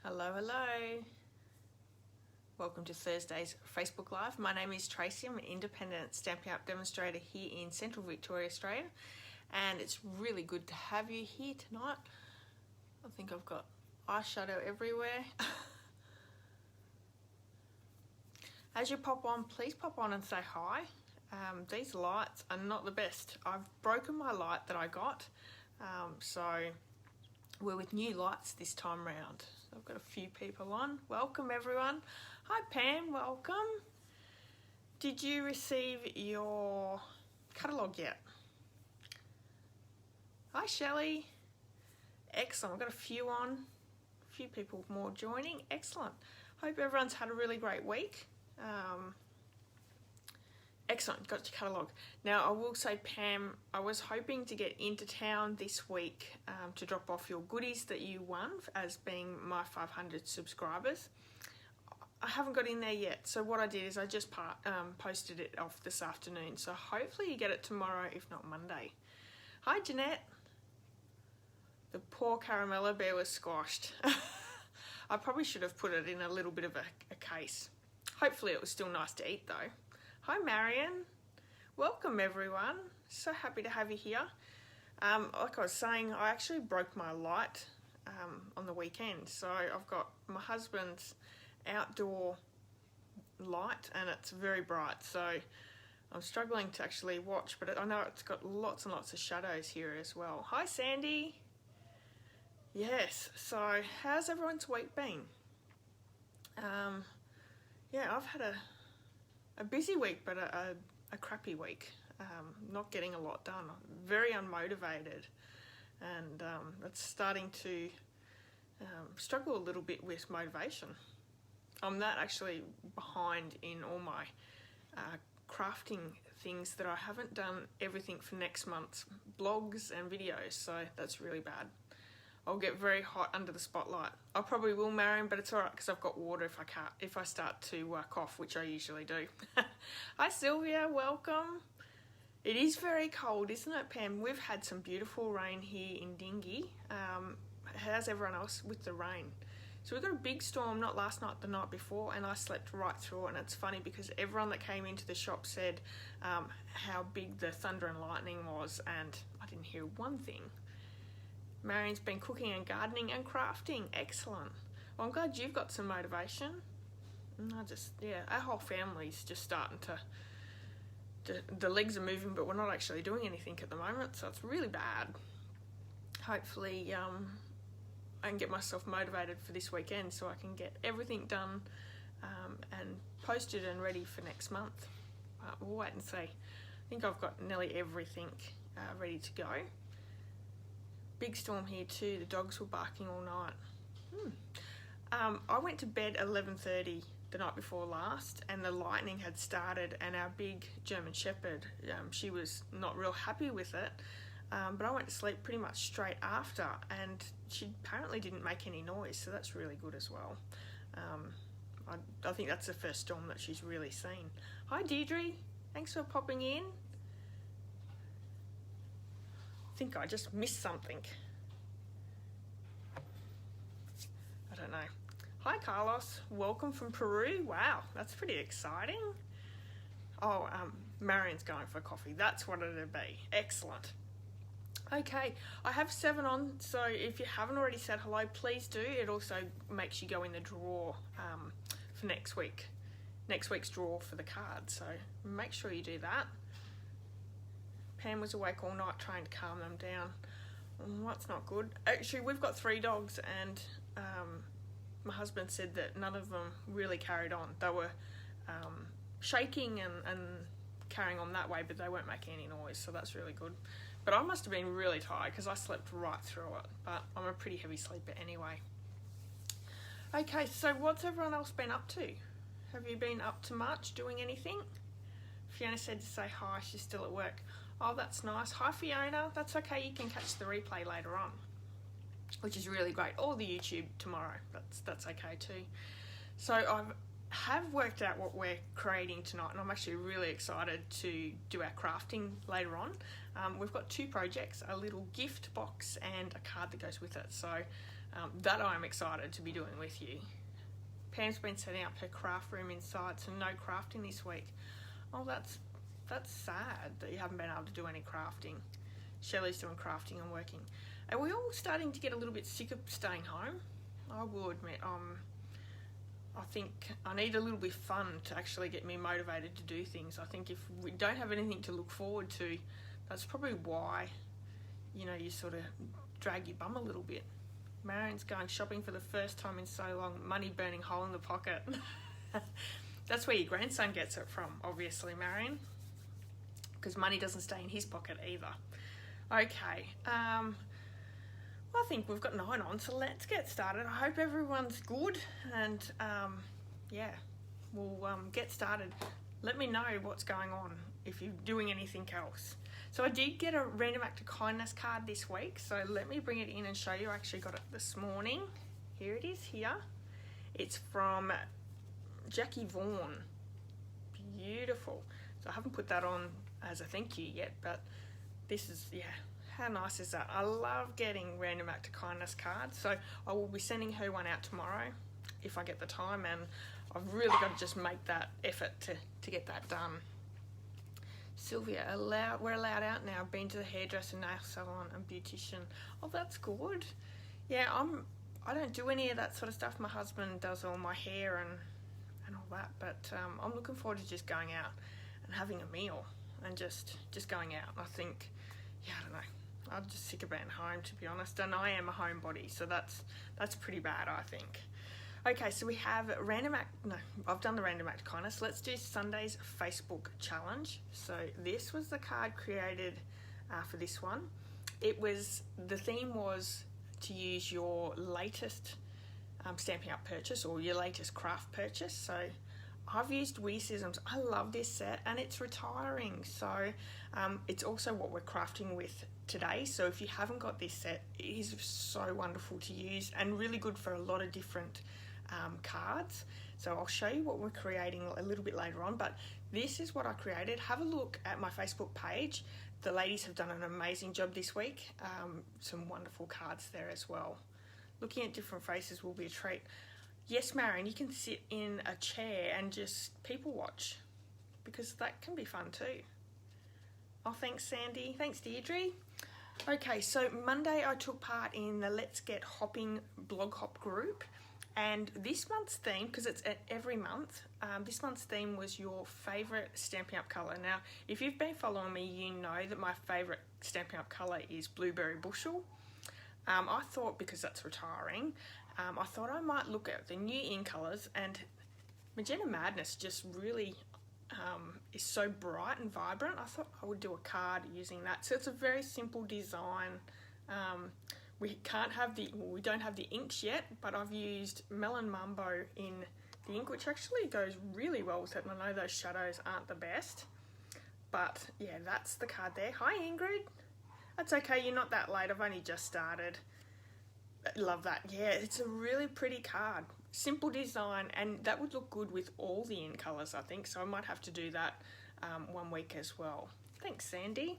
Hello, hello. Welcome to Thursday's Facebook Live. My name is Tracy. I'm an independent Stampin' Up! Demonstrator here in Central Victoria, Australia. And it's really good to have you here tonight. I think I've got eyeshadow everywhere. As you pop on, please pop on and say hi. These lights are not the best. I've broken my light that I got. So we're with new lights this time round. I've got a few people on. Welcome everyone. Hi Pam, welcome. Did you receive your catalogue yet? Hi Shelley. Excellent, I've got a few on. A few people more joining. Excellent. Hope everyone's had a really great week. Excellent, got your catalogue. Now I will say, Pam, I was hoping to get into town this week to drop off your goodies that you won as being my 500 subscribers. I haven't got in there yet, so what I did is I just posted it off this afternoon, so hopefully you get it tomorrow, if not Monday. Hi Jeanette. The poor Caramella bear was squashed. I probably should have put it in a little bit of a case. Hopefully it was still nice to eat though. Hi Marion, welcome everyone. So happy to have you here. Like I was saying, I actually broke my light on the weekend. So I've got my husband's outdoor light and it's very bright. So I'm struggling to actually watch, but I know it's got lots and lots of shadows here as well. Hi Sandy. Yes, so how's everyone's week been? Yeah, I've had a busy week, but a crappy week. Not getting a lot done. Very unmotivated, and it's starting to struggle a little bit with motivation. I'm that actually behind in all my crafting things that I haven't done everything for next month's blogs and videos, so that's really bad. I'll get very hot under the spotlight. I probably will, Marion, but it's alright because I've got water if I start to cough, which I usually do. Hi Sylvia, welcome. It is very cold, isn't it, Pam? We've had some beautiful rain here in Dingy. How's everyone else with the rain? So we got a big storm, not last night, the night before, and I slept right through it. And it's funny because everyone that came into the shop said how big the thunder and lightning was, and I didn't hear one thing. Marion's been cooking and gardening and crafting. Excellent. Well, I'm glad you've got some motivation. Our whole family's just starting to, the legs are moving, but we're not actually doing anything at the moment, so it's really bad. Hopefully, I can get myself motivated for this weekend so I can get everything done and posted and ready for next month. We'll wait and see. I think I've got nearly everything ready to go. Big storm here too. The dogs were barking all night. I went to bed at 11:30 the night before last, and the lightning had started, and our big German Shepherd, she was not real happy with it, but I went to sleep pretty much straight after, and she apparently didn't make any noise, so that's really good as well. I think that's the first storm that she's really seen. Hi Deirdre, thanks for popping in. I think I just missed something. I don't know. Hi Carlos, welcome from Peru. Wow, that's pretty exciting. Oh, Marion's going for coffee. That's what it'd be. Excellent. Okay, I have 7 on, so if you haven't already said hello, please do. It also makes you go in the draw for next week. Next week's draw for the card, so make sure you do that. Pam was awake all night trying to calm them down. That's not good. Actually, we've got 3 dogs, and my husband said that none of them really carried on. They were shaking and carrying on that way, but they weren't making any noise, so that's really good. But I must have been really tired because I slept right through it, but I'm a pretty heavy sleeper anyway. Okay, so what's everyone else been up to? Have you been up to much, doing anything? Fiona said to say hi, she's still at work. Oh, that's nice. Hi, Fiona. That's okay. You can catch the replay later on, which is really great. Or the YouTube tomorrow. That's okay too. So I've have worked out what we're creating tonight, and I'm actually really excited to do our crafting later on. We've got 2 projects, a little gift box and a card that goes with it, so that I'm excited to be doing with you. Pam's been setting up her craft room inside, so no crafting this week. Oh, that's sad that you haven't been able to do any crafting. Shelley's doing crafting and working. Are we all starting to get a little bit sick of staying home? I will admit, I think I need a little bit of fun to actually get me motivated to do things. I think if we don't have anything to look forward to, that's probably why, you know, you sort of drag your bum a little bit. Marion's going shopping for the first time in so long, money burning hole in the pocket. That's where your grandson gets it from, obviously, Marion, because money doesn't stay in his pocket either. Okay, well, I think we've got 9 on, so let's get started. I hope everyone's good, and yeah, we'll get started. Let me know what's going on if you're doing anything else. So I did get a random act of kindness card this week, so let me bring it in and show you. I actually got it this morning. Here it is here. It's from Jackie Vaughan. Beautiful. So I haven't put that on as a thank you yet, but this is, yeah, how nice is that? I love getting random act of kindness cards, so I will be sending her one out tomorrow if I get the time, and I've really got to just make that effort to get that done. Sylvia, we're allowed out now. Been to the hairdresser, nail salon and beautician. Oh, that's good. Yeah, I don't do any of that sort of stuff. My husband does all my hair and all that, but I'm looking forward to just going out and having a meal and just going out. I think, yeah, I don't know. I'm just sick of being home, to be honest, and I am a homebody, so that's pretty bad, I think. Okay, so we have I've done the random act of kindness. Let's do Sunday's Facebook challenge. So this was the card created for this one. The theme was to use your latest Stampin' Up purchase or your latest craft purchase. So I've used Witticisms. I love this set, and it's retiring. So it's also what we're crafting with today. So if you haven't got this set, it is so wonderful to use and really good for a lot of different cards. So I'll show you what we're creating a little bit later on, but this is what I created. Have a look at my Facebook page. The ladies have done an amazing job this week. Some wonderful cards there as well. Looking at different faces will be a treat. Yes, Marion, you can sit in a chair and just people watch, because that can be fun too. Oh, thanks, Sandy. Thanks, Deirdre. Okay, so Monday I took part in the Let's Get Hopping blog hop group. And this month's theme, because it's every month, this month's theme was your favourite Stampin' Up colour. Now, if you've been following me, you know that my favourite Stampin' Up colour is Blueberry Bushel. I thought, because that's retiring, I thought I might look at the new in colours, and Magenta Madness just really is so bright and vibrant. I thought I would do a card using that. So it's a very simple design. We don't have the inks yet, but I've used Melon Mambo in the ink, which actually goes really well with it. And I know those shadows aren't the best, but yeah, that's the card there. Hi, Ingrid. That's okay, you're not that late. I've only just started. Love that. Yeah, it's a really pretty card. Simple design, and that would look good with all the in colours, I think. So I might have to do that one week as well. Thanks, Sandy.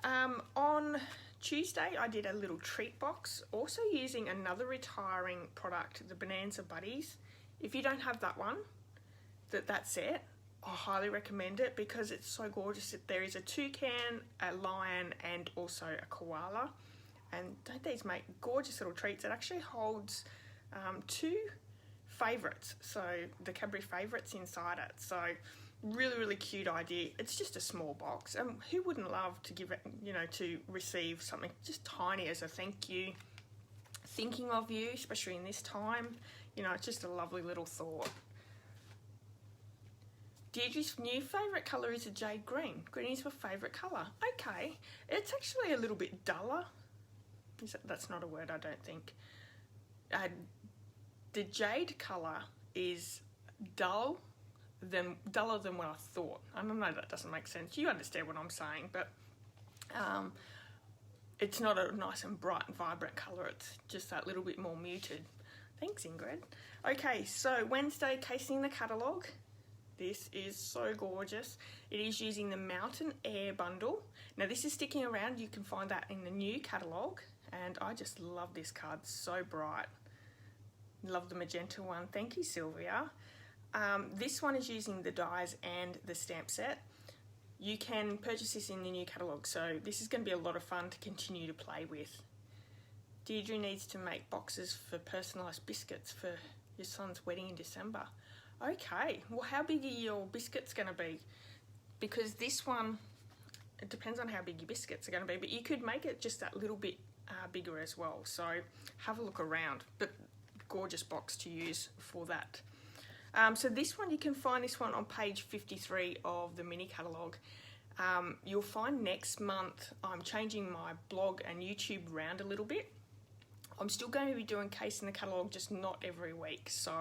On Tuesday, I did a little treat box, also using another retiring product, the Bonanza Buddies. If you don't have that one, that set, I highly recommend it because it's so gorgeous. There is a toucan, a lion, and also a koala. And don't these make gorgeous little treats? It actually holds 2 favourites, so the Cadbury favourites inside it. So really, really cute idea. It's just a small box, and who wouldn't love to give it, to receive something just tiny as a thank you, thinking of you, especially in this time. It's just a lovely little thought. Deirdre's new favourite colour is a jade green. Green is her favourite colour. Okay, it's actually a little bit duller. That's not a word, I don't think. The jade colour is duller than what I thought. I don't know, that doesn't make sense. You understand what I'm saying, but it's not a nice and bright and vibrant colour. It's just that little bit more muted. Thanks, Ingrid. Okay, so Wednesday, casing the catalogue. This is so gorgeous. It is using the Mountain Air bundle. Now this is sticking around. You can find that in the new catalogue. And I just love this card, so bright. Love the magenta one. Thank you, Sylvia. This one is using the dies and the stamp set. You can purchase this in the new catalogue, so this is going to be a lot of fun to continue to play with. Deirdre needs to make boxes for personalised biscuits for your son's wedding in December. Okay, well how big are your biscuits going to be? Because this one, it depends on how big your biscuits are going to be, but you could make it just that little bit bigger as well. So have a look around, but gorgeous box to use for that. So this one, you can find this one on page 53 of the mini catalogue. You'll find next month I'm changing my blog and YouTube around a little bit. I'm still going to be doing casing the catalogue, just not every week. So,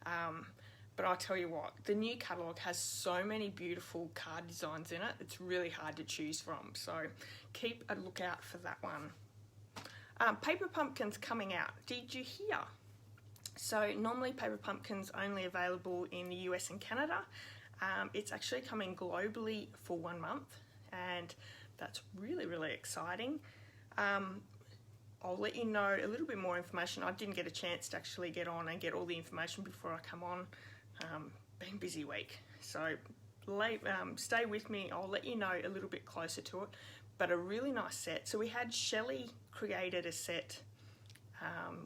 but I'll tell you what, the new catalogue has so many beautiful card designs in it. It's really hard to choose from. So keep a lookout for that one. Paper Pumpkins coming out. Did you hear? So normally Paper Pumpkin's only available in the US and Canada. It's actually coming globally for 1 month, and that's really, really exciting. I'll let you know a little bit more information. I didn't get a chance to actually get on and get all the information before I come on. Been a busy week. So stay with me. I'll let you know a little bit closer to it. But a really nice set. So we had Shelley created a set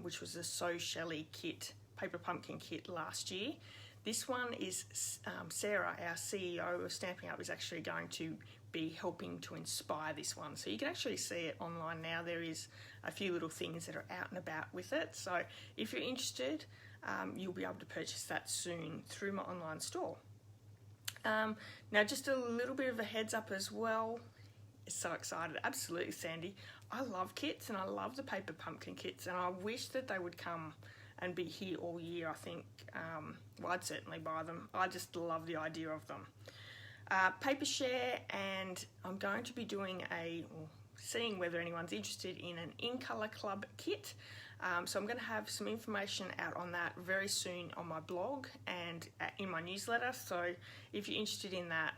which was a So Shelley kit, Paper Pumpkin kit last year. This one is Sarah, our CEO of Stampin' Up, is actually going to be helping to inspire this one. So you can actually see it online now. There is a few little things that are out and about with it. So if you're interested, you'll be able to purchase that soon through my online store. Now just a little bit of a heads up as well. So excited. Absolutely, Sandy. I love kits and I love the Paper Pumpkin kits, and I wish that they would come and be here all year. I think, well, I'd certainly buy them. I just love the idea of them. Paper Share, and I'm going to be doing seeing whether anyone's interested in an In Colour Club kit. So I'm going to have some information out on that very soon on my blog and in my newsletter. So if you're interested in that,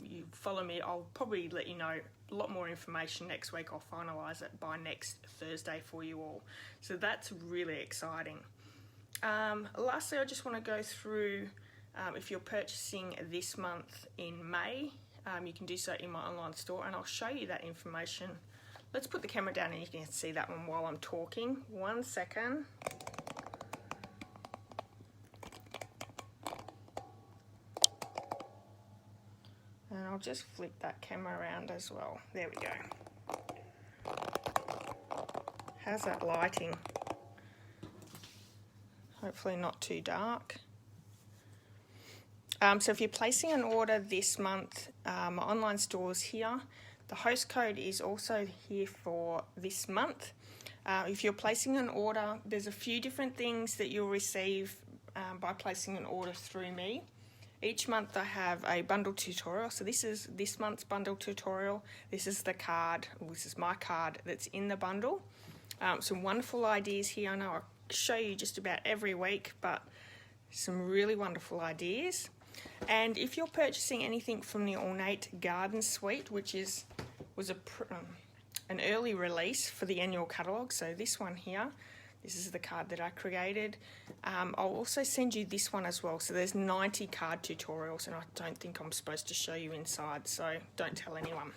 you follow me. I'll probably let you know a lot more information next week. I'll finalise it by next Thursday for you all. So that's really exciting. Lastly, I just want to go through, if you're purchasing this month in May, you can do so in my online store, and I'll show you that information. Let's put the camera down and you can see that one while I'm talking. 1 second. And I'll just flip that camera around as well. There we go. How's that lighting? Hopefully not too dark. So if you're placing an order this month, my online store's here. The host code is also here for this month. If you're placing an order, there's a few different things that you'll receive by placing an order through me. Each month I have a bundle tutorial. So this is this month's bundle tutorial. This is the card, this is my card that's in the bundle. Some wonderful ideas here. I know I show you just about every week, but some really wonderful ideas. And if you're purchasing anything from the Ornate Garden Suite, which was an early release for the annual catalogue, so this one here, this is the card that I created. I'll also send you this one as well. So there's 90 card tutorials, and I don't think I'm supposed to show you inside, so don't tell anyone.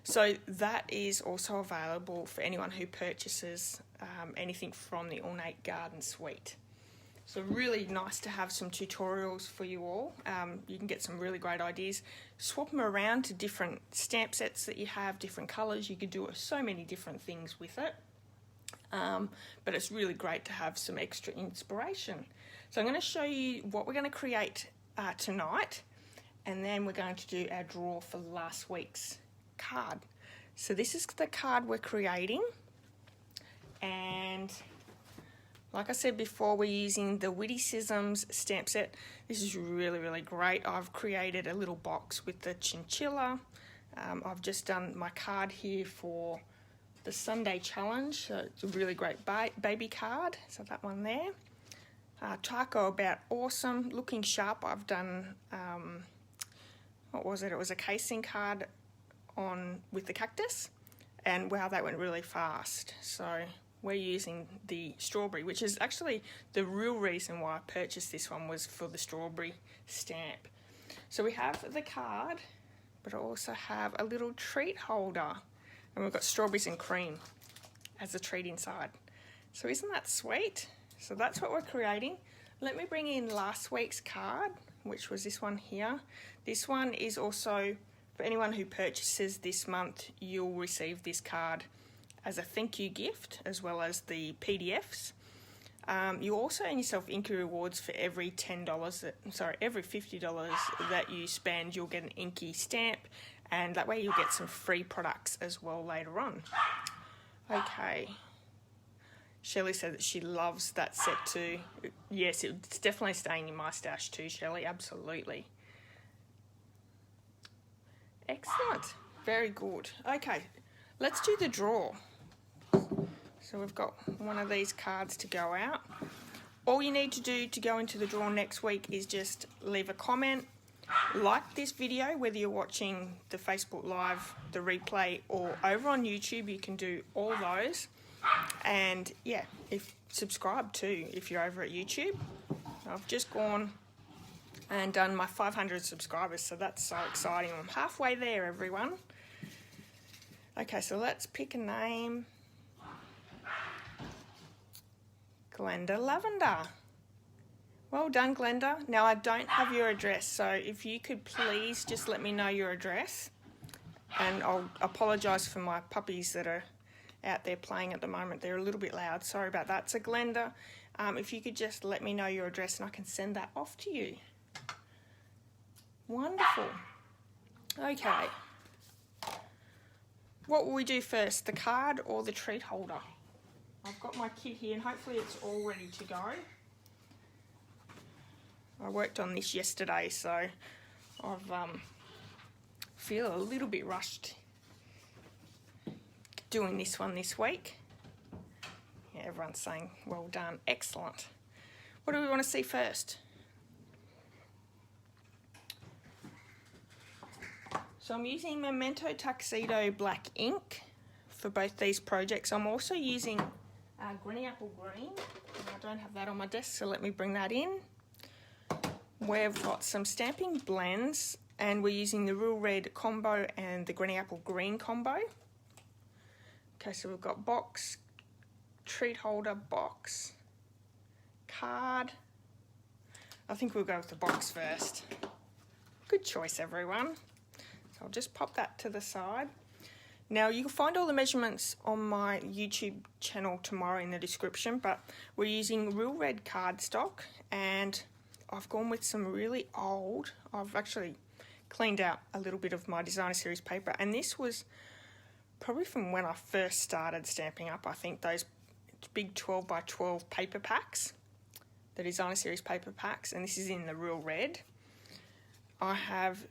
So that is also available for anyone who purchases anything from the Ornate Garden Suite. So really nice to have some tutorials for you all. You can get some really great ideas. Swap them around to different stamp sets that you have, different colours. You could do so many different things with it. But it's really great to have some extra inspiration. So I'm going to show you what we're going to create tonight, and then we're going to do our draw for last week's card. So this is the card we're creating, and like I said before, we're using the Witticisms stamp set. This is really, really great. I've created a little box with the chinchilla. I've just done my card here for the Sunday challenge, so it's a really great baby card, so that one there. Taco About Awesome, looking sharp. I've done, what was it? It was a casing card on with the cactus, and wow, that went really fast. So we're using the strawberry, which is actually the real reason why I purchased this one, was for the strawberry stamp. So we have the card, but I also have a little treat holder, and we've got strawberries and cream as a treat inside. So isn't that sweet? So that's what we're creating. Let me bring in last week's card, which was this one here. This one is also, for anyone who purchases this month, you'll receive this card as a thank you gift, as well as the PDFs. You also earn yourself Inky rewards for every every $50 that you spend, you'll get an Inky stamp, and that way you'll get some free products as well later on. Okay. Shelley said that she loves that set too. Yes, it's definitely staying in my stash too, Shelley, absolutely. Excellent, very good. Okay, let's do the draw. So we've got one of these cards to go out. All you need to do to go into the draw next week is just leave a comment, like this video, whether you're watching the Facebook Live, the replay, or over on YouTube, you can do all those. And yeah, subscribe too if you're over at YouTube. I've just gone and done my 500 subscribers, so that's so exciting. I'm halfway there, everyone. Okay, so let's pick a name. Glenda Lavender. Well done, Glenda. Now, I don't have your address, so if you could please just let me know your address. And I'll apologise for my puppies that are out there playing at the moment. They're a little bit loud. Sorry about that. So, Glenda, if you could just let me know your address and I can send that off to you. Wonderful. Okay. What will we do first, the card or the treat holder? I've got my kit here and hopefully it's all ready to go. I worked on this yesterday, so I've feel a little bit rushed doing this one this week. Yeah, everyone's saying well done, excellent. What do we want to see first? So I'm using Memento Tuxedo black ink for both these projects. I'm also using Granny Apple Green, and I don't have that on my desk, so let me bring that in. We've got some stamping blends, and we're using the Real Red combo and the Granny Apple Green combo. Okay, so we've got box, treat holder, box, card. I think we'll go with the box first. Good choice, everyone. So I'll just pop that to the side. Now, you can find all the measurements on my YouTube channel tomorrow in the description, but we're using Real Red cardstock, and I've gone with some really old, I've actually cleaned out a little bit of my designer series paper, and this was probably from when I first started stamping up. I think those big 12 by 12 paper packs, the designer series paper packs, and this is in the Real Red. I have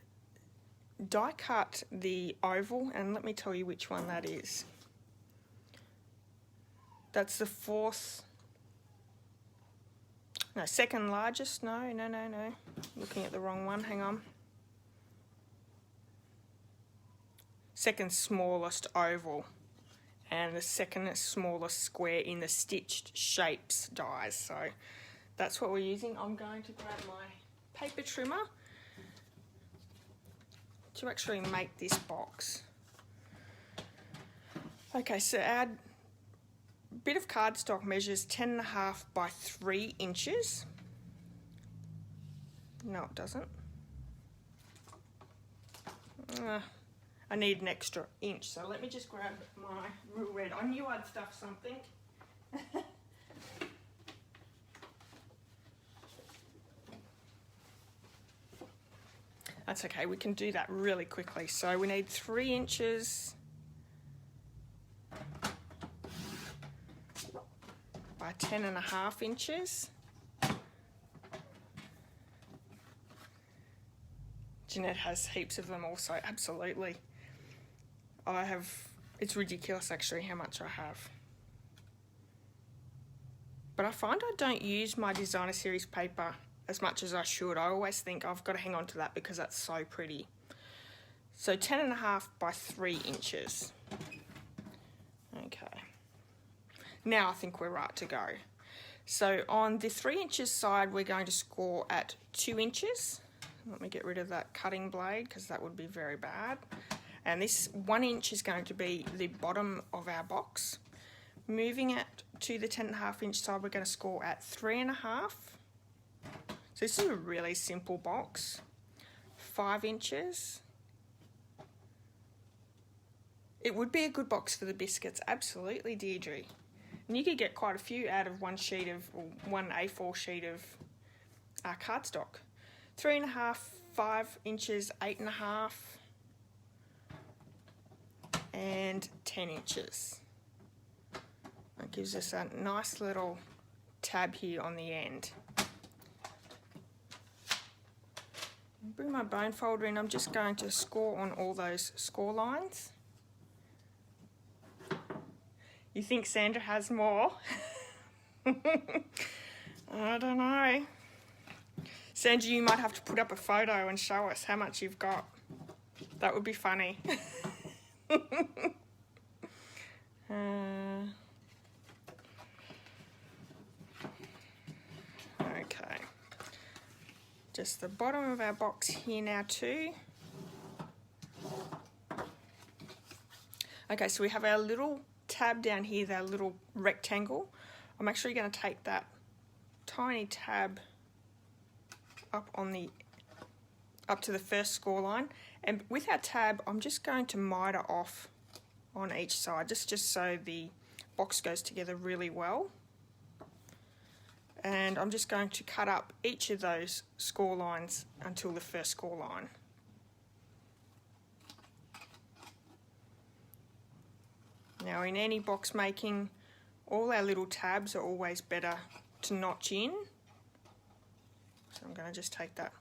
die cut the oval, and let me tell you which one that is. That's the second largest. No. Looking at the wrong one, hang on. Second smallest oval, and the second smallest square in the stitched shapes dies. So that's what we're using. I'm going to grab my paper trimmer to actually make this box. Okay, so our bit of cardstock measures 10.5 by 3 inches. No, it doesn't. I need an extra inch, so let me just grab my Real Red. I knew I'd stuff something. That's okay, we can do that really quickly. So we need 3 inches by 10.5 inches. Jeanette has heaps of them also, absolutely. It's ridiculous actually how much I have. But I find I don't use my designer series paper as much as I should. I always think I've got to hang on to that because that's so pretty. So 10.5 by 3 inches. Okay. Now I think we're right to go. So on the 3 inches side, we're going to score at 2 inches. Let me get rid of that cutting blade because that would be very bad. And this 1 inch is going to be the bottom of our box. Moving it to the 10.5 inch side, we're going to score at 3.5. So this is a really simple box. 5 inches. It would be a good box for the biscuits, absolutely, Deirdre. And you could get quite a few out of one A4 sheet of cardstock. 3.5, 5 inches, 8.5, and 10 inches. That gives us a nice little tab here on the end. Bring my bone folder in. I'm just going to score on all those score lines. You think Sandra has more? I don't know. Sandra, you might have to put up a photo and show us how much you've got. That would be funny. Okay. Just the bottom of our box here now too. Okay, so we have our little tab down here, that little rectangle. I'm actually going to take that tiny tab up to the first score line, and with our tab I'm just going to miter off on each side just so the box goes together really well. And I'm just going to cut up each of those score lines until the first score line. Now in any box making, all our little tabs are always better to notch in. So I'm going to just take that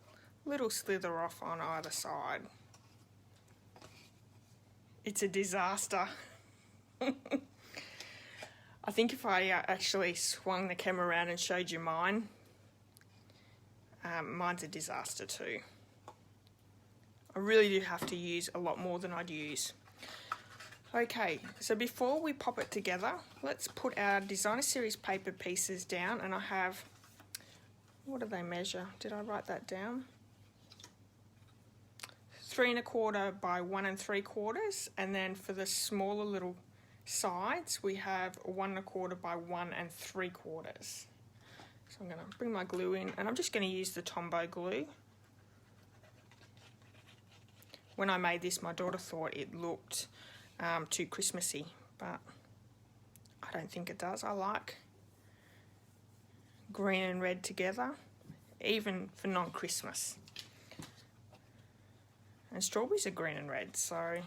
little slither off on either side. It's a disaster. I think if I actually swung the camera around and showed you mine, mine's a disaster too. I really do have to use a lot more than I'd use. Okay, so before we pop it together, let's put our designer series paper pieces down, and I have, what do they measure? Did I write that down? 3 1/4 by 1 3/4, and then for the smaller little sides we have 1 1/4 by 1 3/4. So I'm going to bring my glue in, and I'm just going to use the Tombow glue. When I made this, my daughter thought it looked too Christmassy, but I don't think it does. I like green and red together, even for non-Christmas. And strawberries are green and red, so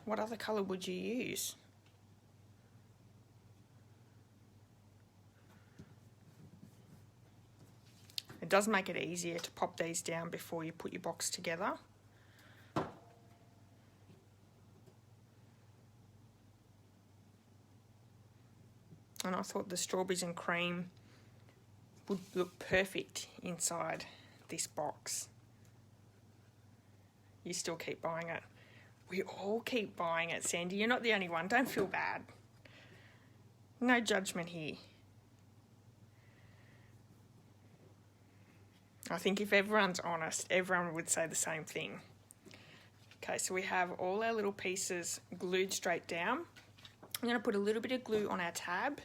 what other colour would you use? It does make it easier to pop these down before you put your box together. And I thought the strawberries and cream would look perfect inside this box. You still keep buying it. We all keep buying it, Sandy. You're not the only one. Don't feel bad. No judgment here. I think if everyone's honest, everyone would say the same thing. Okay, so we have all our little pieces glued straight down. I'm going to put a little bit of glue on our tab.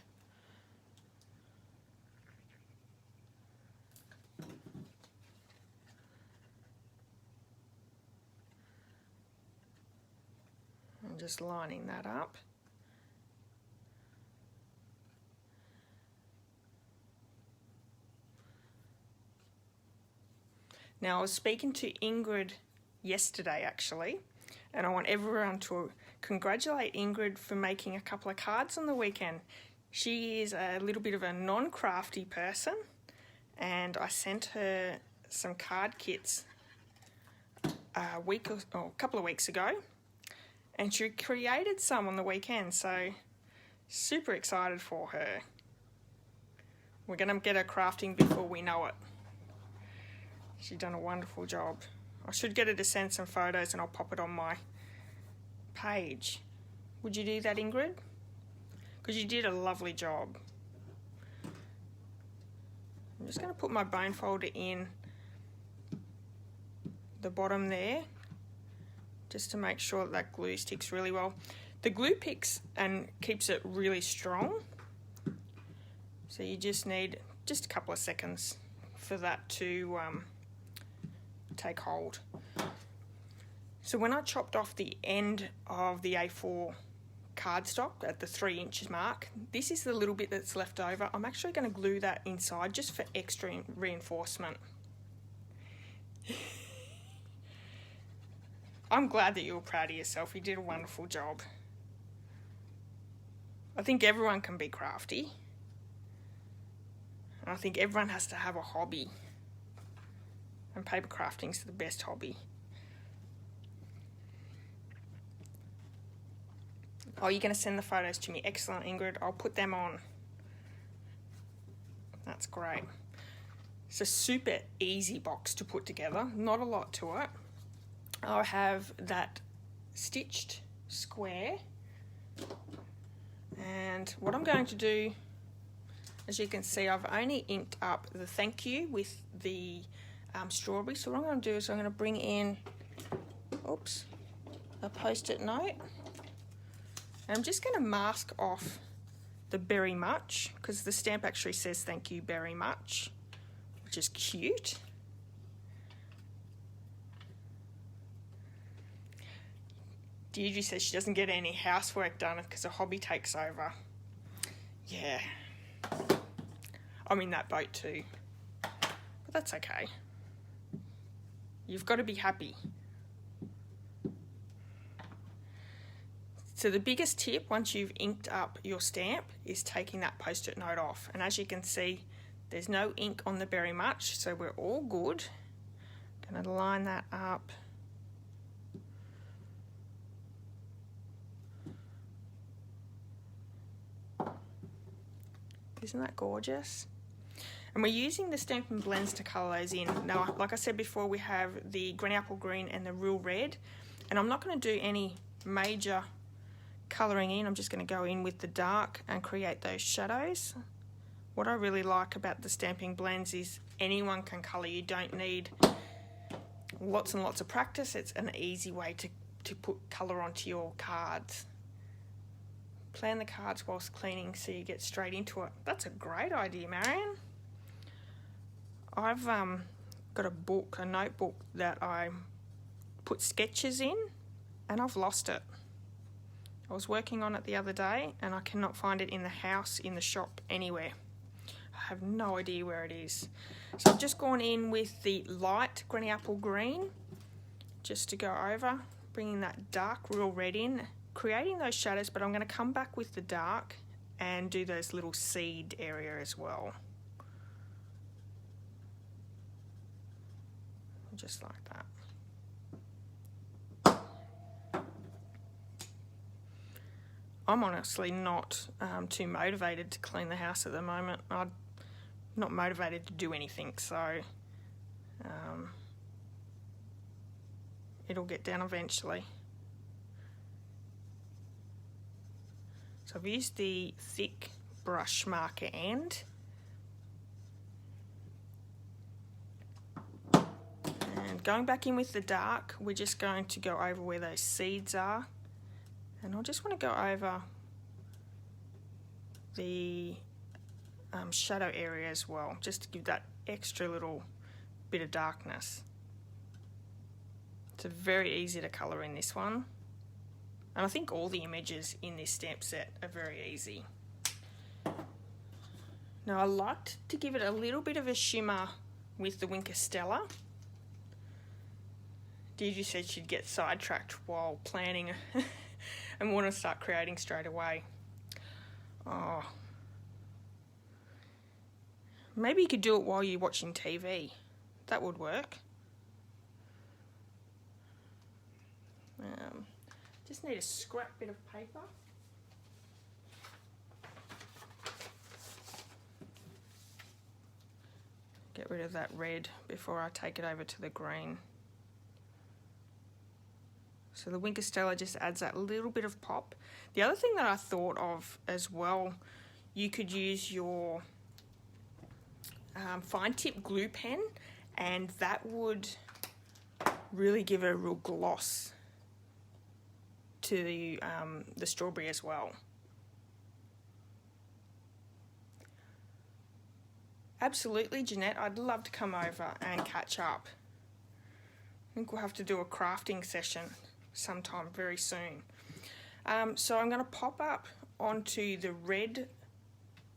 I'm just lining that up. Now, I was speaking to Ingrid yesterday actually, and I want everyone to congratulate Ingrid for making a couple of cards on the weekend. She is a little bit of a non-crafty person, and I sent her some card kits a couple of weeks ago, and she created some on the weekend, so super excited for her. We're going to get her crafting before we know it. She's done a wonderful job. I should get her to send some photos and I'll pop it on my page. Would you do that, Ingrid? Because you did a lovely job. I'm just going to put my bone folder in the bottom there, just to make sure that glue sticks really well. The glue picks and keeps it really strong, so you just need just a couple of seconds for that to take hold. So when I chopped off the end of the A4 cardstock at the 3 inches mark, this is the little bit that's left over. I'm actually going to glue that inside just for extra reinforcement. I'm glad that you were proud of yourself. You did a wonderful job. I think everyone can be crafty. I think everyone has to have a hobby. And paper crafting is the best hobby. Oh, you're going to send the photos to me. Excellent, Ingrid. I'll put them on. That's great. It's a super easy box to put together. Not a lot to it. I'll have that stitched square. And what I'm going to do, as you can see, I've only inked up the thank you with the strawberry. So what I'm going to do is I'm going to bring in, a post-it note. And I'm just going to mask off the very much, because the stamp actually says thank you very much, which is cute. Deirdre says she doesn't get any housework done because her hobby takes over. Yeah. I'm in that boat too. But that's okay. You've got to be happy. So the biggest tip, once you've inked up your stamp, is taking that post-it note off. And as you can see, there's no ink on the very much, so we're all good. Gonna line that up. Isn't that gorgeous? And we're using the Stampin' Blends to colour those in. Now, like I said before, we have the Green Apple Green and the Real Red. And I'm not going to do any major colouring in. I'm just going to go in with the dark and create those shadows. What I really like about the Stampin' Blends is anyone can colour. You don't need lots and lots of practice. It's an easy way to put colour onto your cards. Plan the cards whilst cleaning so you get straight into it. That's a great idea, Marion. I've got a notebook that I put sketches in, and I've lost it. I was working on it the other day and I cannot find it in the house, in the shop, anywhere. I have no idea where it is. So I've just gone in with the light Green Apple Green just to go over, bringing that dark Real Red in, creating those shadows, but I'm going to come back with the dark and do those little seed area as well. Just like that. I'm honestly not too motivated to clean the house at the moment. I'm not motivated to do anything, so it'll get done eventually. So I've used the thick brush marker end. And going back in with the dark, we're just going to go over where those seeds are. And I just want to go over the shadow area as well, just to give that extra little bit of darkness. It's very easy to colour in this one. And I think all the images in this stamp set are very easy. Now I like to give it a little bit of a shimmer with the Winker Stella. Deirdre said she'd get sidetracked while planning and want to start creating straight away. Oh. Maybe you could do it while you're watching TV. That would work. Just need a scrap bit of paper. Get rid of that red before I take it over to the green. So the Winkestella just adds that little bit of pop. The other thing that I thought of as well, you could use your fine tip glue pen, and that would really give it a real gloss to the strawberry as well. Absolutely, Jeanette, I'd love to come over and catch up. I think we'll have to do a crafting session sometime very soon. So I'm going to pop up onto the red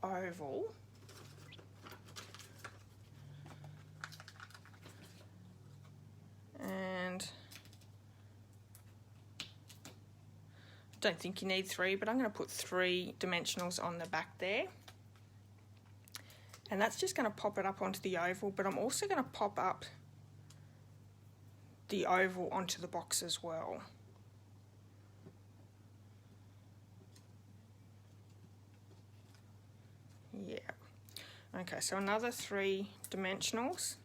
oval. And I don't think you need 3, but I'm going to put 3 dimensionals on the back there. And that's just going to pop it up onto the oval, but I'm also going to pop up the oval onto the box as well. Yeah. Okay, so another 3 dimensionals.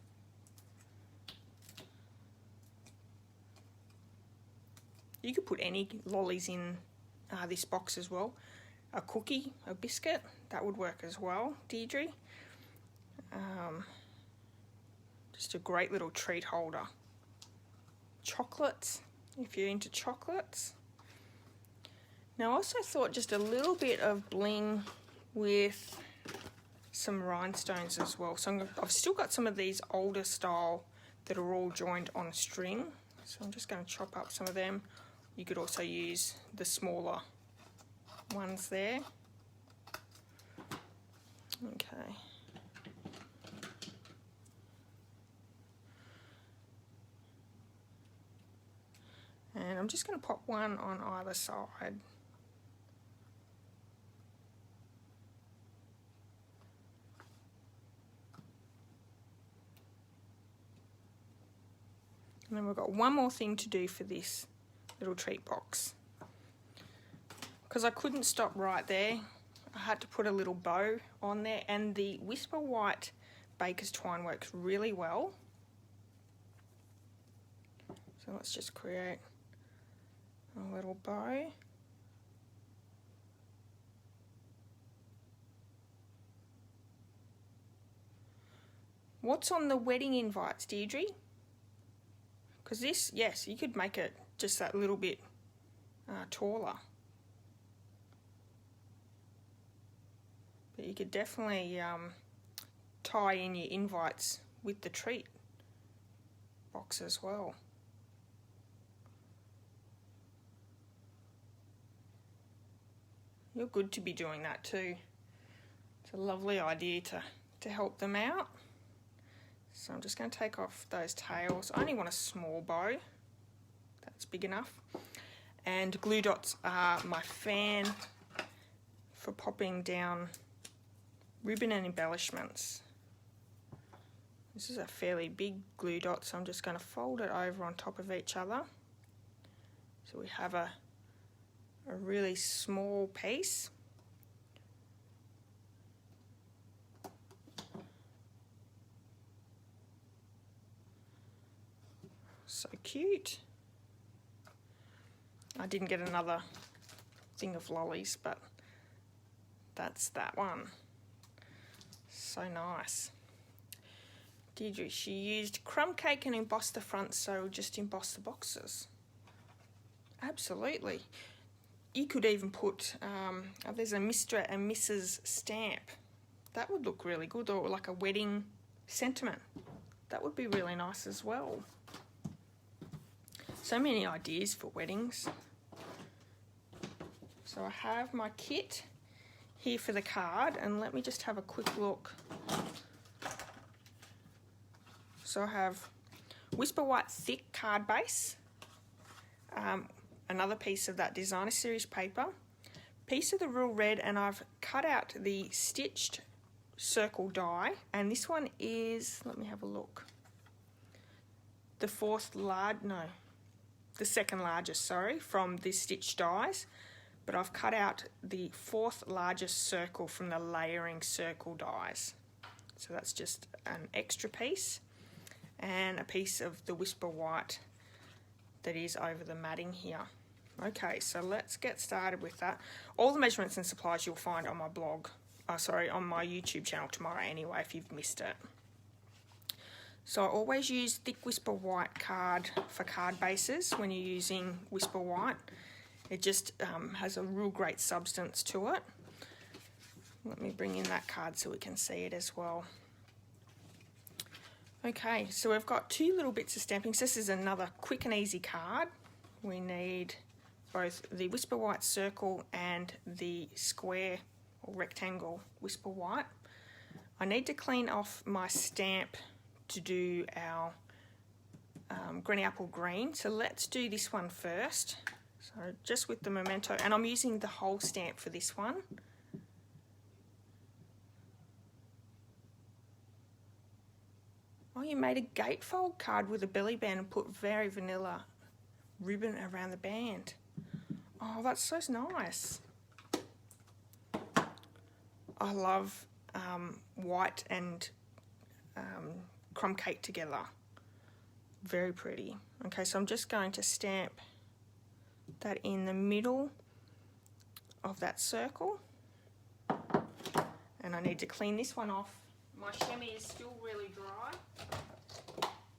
You could put any lollies in this box as well. A cookie, a biscuit, that would work as well, Deirdre. Just a great little treat holder. Chocolates, if you're into chocolates. Now I also thought just a little bit of bling with some rhinestones as well. So I've still got some of these older style that are all joined on a string. So I'm just going to chop up some of them. You could also use the smaller ones there. Okay. And I'm just going to pop one on either side. And then we've got one more thing to do for this little treat box. Because I couldn't stop right there, I had to put a little bow on there, and the Whipser White Baker's Twine works really well. So let's just create a little bow. What's on the wedding invites, Deirdre? Because this, yes, you could make it just that little bit taller. But you could definitely tie in your invites with the treat box as well. You're good to be doing that too. It's a lovely idea to help them out. So I'm just going to take off those tails. I only want a small bow. That's big enough. And glue dots are my fan for popping down ribbon and embellishments. This is a fairly big glue dot, so I'm just going to fold it over on top of each other. So we have a really small piece. So cute. I didn't get another thing of lollies, but that's that one. So nice. Deirdre, she used crumb cake and embossed the front, so just emboss the boxes. Absolutely. You could even put, there's a Mr. and Mrs. stamp. That would look really good, or like a wedding sentiment. That would be really nice as well. So many ideas for weddings. So I have my kit here for the card, and let me just have a quick look. So I have Whipser White Thick card base, another piece of that designer series paper, piece of the real red, and I've cut out the stitched circle die, and this one is, let me have a look, the fourth large, no, the second largest, sorry, from the stitch dies, but I've cut out the 4th largest circle from the layering circle dies. So that's just an extra piece, and a piece of the Whipser White that is over the matting here. Okay, so let's get started with that. All the measurements and supplies you'll find on my blog, on my YouTube channel tomorrow anyway, if you've missed it. So I always use thick Whipser White card for card bases when you're using Whipser White. It just has a real great substance to it. Let me bring in that card so we can see it as well. Okay, so we've got 2 little bits of stamping. So this is another quick and easy card. We need both the Whipser White circle and the square or rectangle Whipser White. I need to clean off my stamp to do our Granny Apple Green. So let's do this one first. So just with the memento, and I'm using the whole stamp for this one. Oh, you made a gatefold card with a belly band and put very vanilla ribbon around the band. Oh, that's so nice. I love white and crumb cake together. Very pretty. Okay, so I'm just going to stamp that in the middle of that circle, and I need to clean this one off. My chamois is still really dry.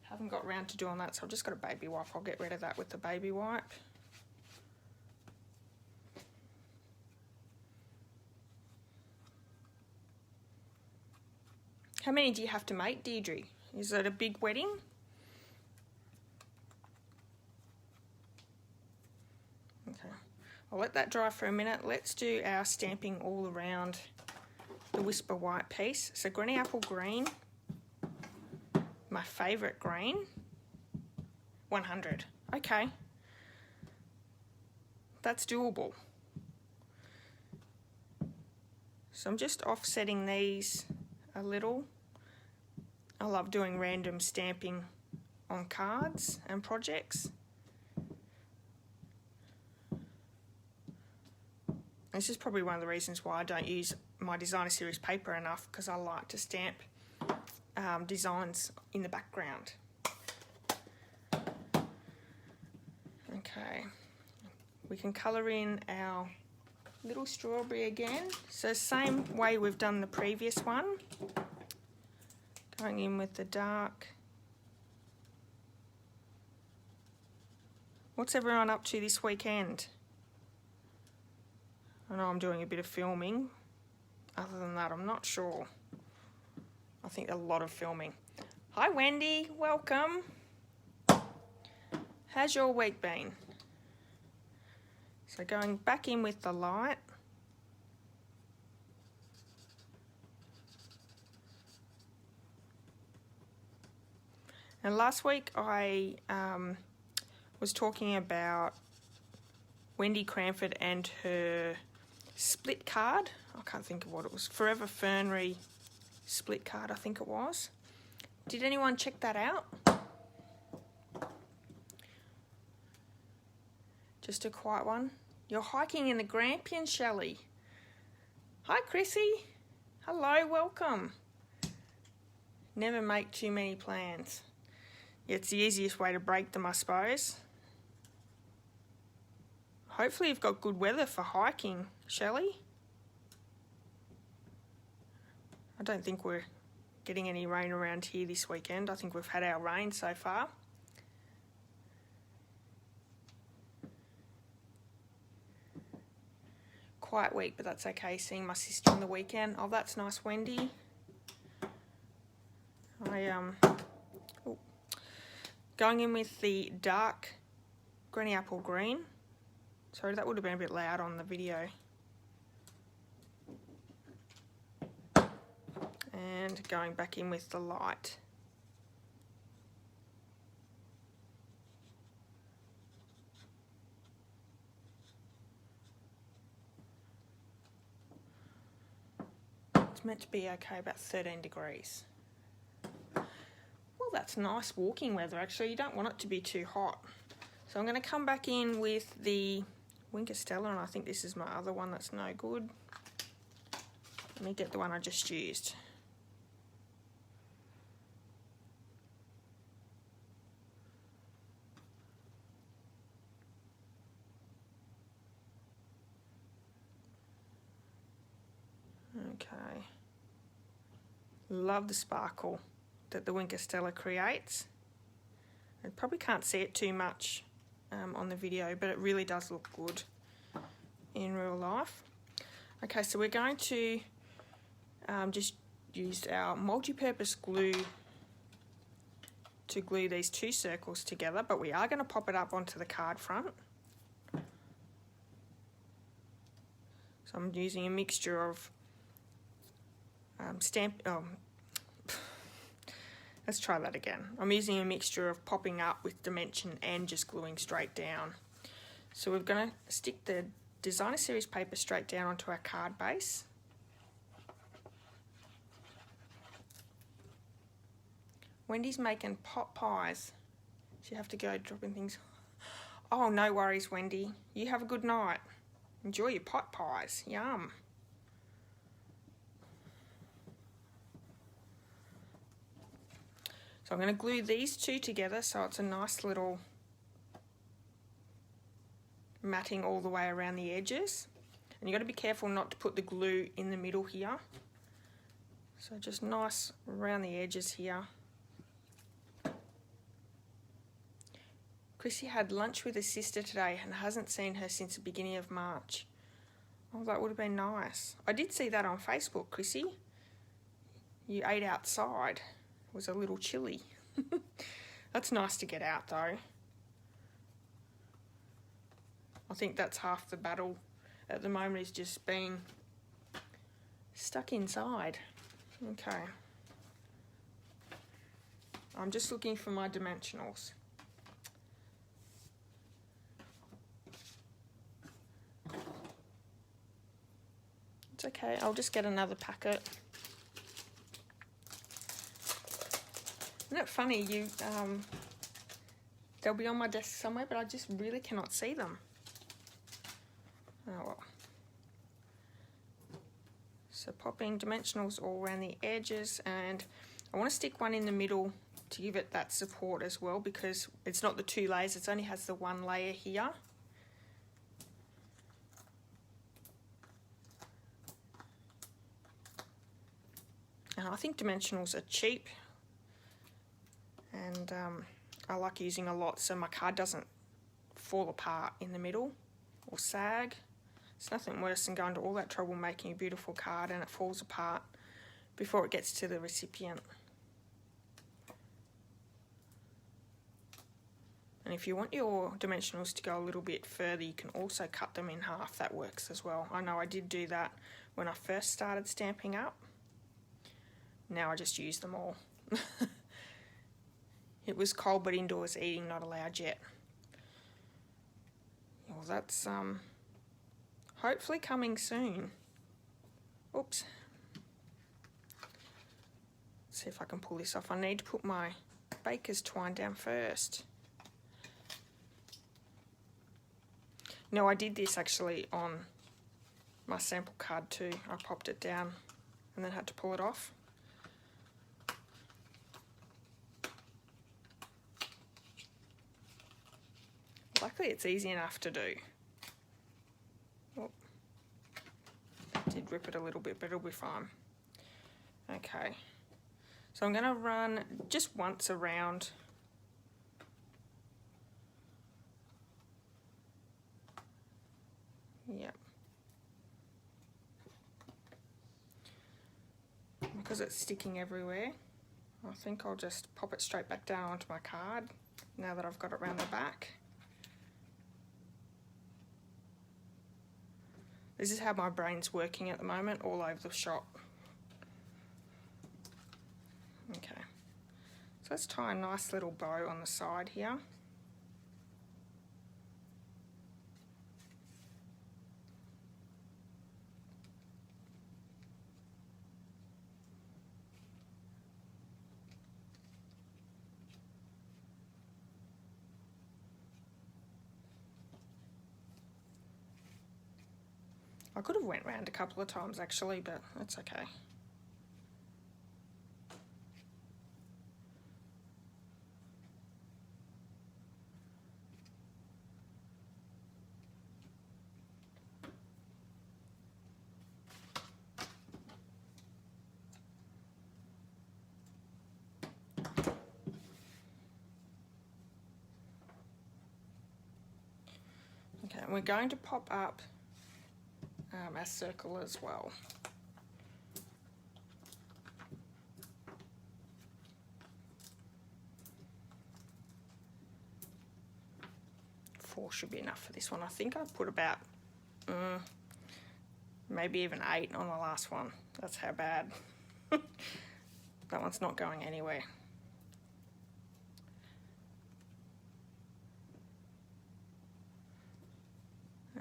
Haven't got round to doing that, so I've just got a baby wipe. I'll get rid of that with the baby wipe. How many do you have to make, Deirdre? Is it a big wedding? Okay, I'll let that dry for a minute. Let's do our stamping all around the Whipser White piece. So Granny Apple Green, my favourite green, 100. Okay, that's doable. So I'm just offsetting these a little. I love doing random stamping on cards and projects. This is probably one of the reasons why I don't use my designer series paper enough, because I like to stamp designs in the background. Okay, we can colour in our little strawberry again. So same way we've done the previous one. Going in with the dark. What's everyone up to this weekend? I know I'm doing a bit of filming. Other than that, I'm not sure. I think a lot of filming. Hi Wendy, welcome. How's your week been? So going back in with the light. And last week I was talking about Wendy Cranford and her split card. I can't think of what it was. Forever Fernery split card, I think it was. Did anyone check that out? Just a quiet one. You're hiking in the Grampians, Shelley. Hi Chrissy. Hello, welcome. Never make too many plans. It's the easiest way to break them, I suppose. Hopefully you've got good weather for hiking, Shelley. I don't think we're getting any rain around here this weekend. I think we've had our rain so far. Quiet week, but that's okay, seeing my sister on the weekend. Oh, that's nice, Wendy. Going in with the dark Granny Apple Green. Sorry, that would have been a bit loud on the video. And going back in with the light. It's meant to be okay, about 13 degrees. Well, that's nice walking weather actually. You don't want it to be too hot. So I'm going to come back in with the Winker Stella, and I think this is my other one that's no good. Let me get the one I just used. Okay. Love the sparkle that the Winker Stella creates. I probably can't see it too much on the video, but it really does look good in real life. Okay, so we're going to just use our multi-purpose glue to glue these two circles together, but we are going to pop it up onto the card front. So I'm using a mixture of let's try that again. I'm using a mixture of popping up with dimension and just gluing straight down. So we're going to stick the Designer Series paper straight down onto our card base. Wendy's making pot pies. She have to go dropping things. Oh, no worries, Wendy. You have a good night. Enjoy your pot pies. Yum. So I'm going to glue these two together so it's a nice little matting all the way around the edges. And you've got to be careful not to put the glue in the middle here. So just nice around the edges here. Chrissy had lunch with her sister today and hasn't seen her since the beginning of March. Oh, that would have been nice. I did see that on Facebook, Chrissy. You ate outside. It was a little chilly. That's nice to get out though. I think that's half the battle at the moment, is just being stuck inside. Okay. I'm just looking for my dimensionals. It's okay, I'll just get another packet. Isn't it funny, they'll be on my desk somewhere, but I just really cannot see them. Oh well. So popping dimensionals all around the edges, and I want to stick one in the middle to give it that support as well, because it's not the two layers, it only has the one layer here. And I think dimensionals are cheap, and I like using a lot so my card doesn't fall apart in the middle or sag. It's nothing worse than going to all that trouble making a beautiful card and it falls apart before it gets to the recipient. And if you want your dimensionals to go a little bit further, you can also cut them in half. That works as well. I know I did do that when I first started Stampin' Up. Now I just use them all. It was cold but indoors eating not allowed yet. Well, that's hopefully coming soon. Oops. Let's see if I can pull this off. I need to put my baker's twine down first. No, I did this actually on my sample card too. I popped it down and then had to pull it off. Luckily it's easy enough to do. Oh, did rip it a little bit, but it'll be fine. Okay, so I'm going to run just once around. Yep. Because it's sticking everywhere, I think I'll just pop it straight back down onto my card now that I've got it around the back. This is how my brain's working at the moment, all over the shop. Okay, so let's tie a nice little bow on the side here. I could have went round a couple of times actually, but that's okay. Okay, and we're going to pop up our circle as well. Four should be enough for this one. I think I put about maybe even 8 on the last one. That's how bad. That one's not going anywhere.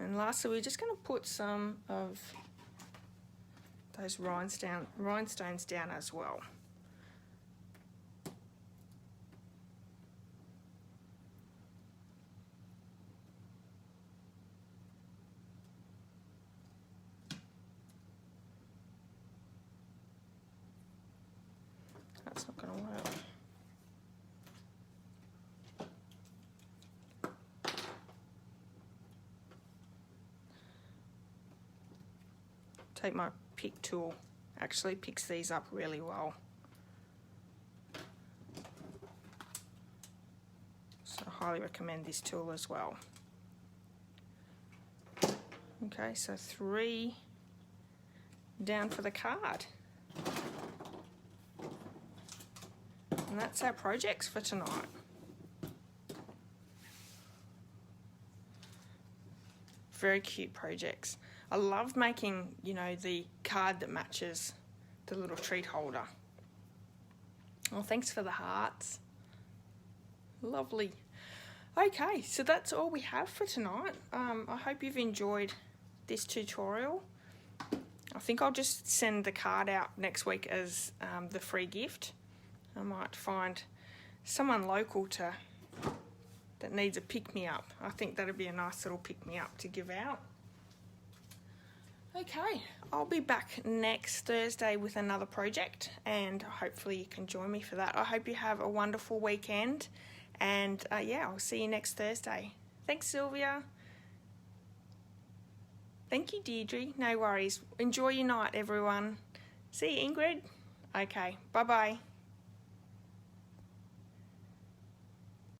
And lastly, we're just going to put some of those rhinestones down as well. That's not going to work. Take my pick tool, actually picks these up really well. So I highly recommend this tool as well. Okay, so 3 down for the card. And that's our projects for tonight. Very cute projects. I love making, you know, the card that matches the little treat holder. Oh, thanks for the hearts. Lovely. Okay, so that's all we have for tonight. I hope you've enjoyed this tutorial. I think I'll just send the card out next week as the free gift. I might find someone local that needs a pick-me-up. I think that'd be a nice little pick-me-up to give out. Okay, I'll be back next Thursday with another project, and hopefully you can join me for that. I hope you have a wonderful weekend, and yeah, I'll see you next Thursday. Thanks, Sylvia. Thank you, Deirdre. No worries. Enjoy your night, everyone. See you, Ingrid. Okay, bye-bye.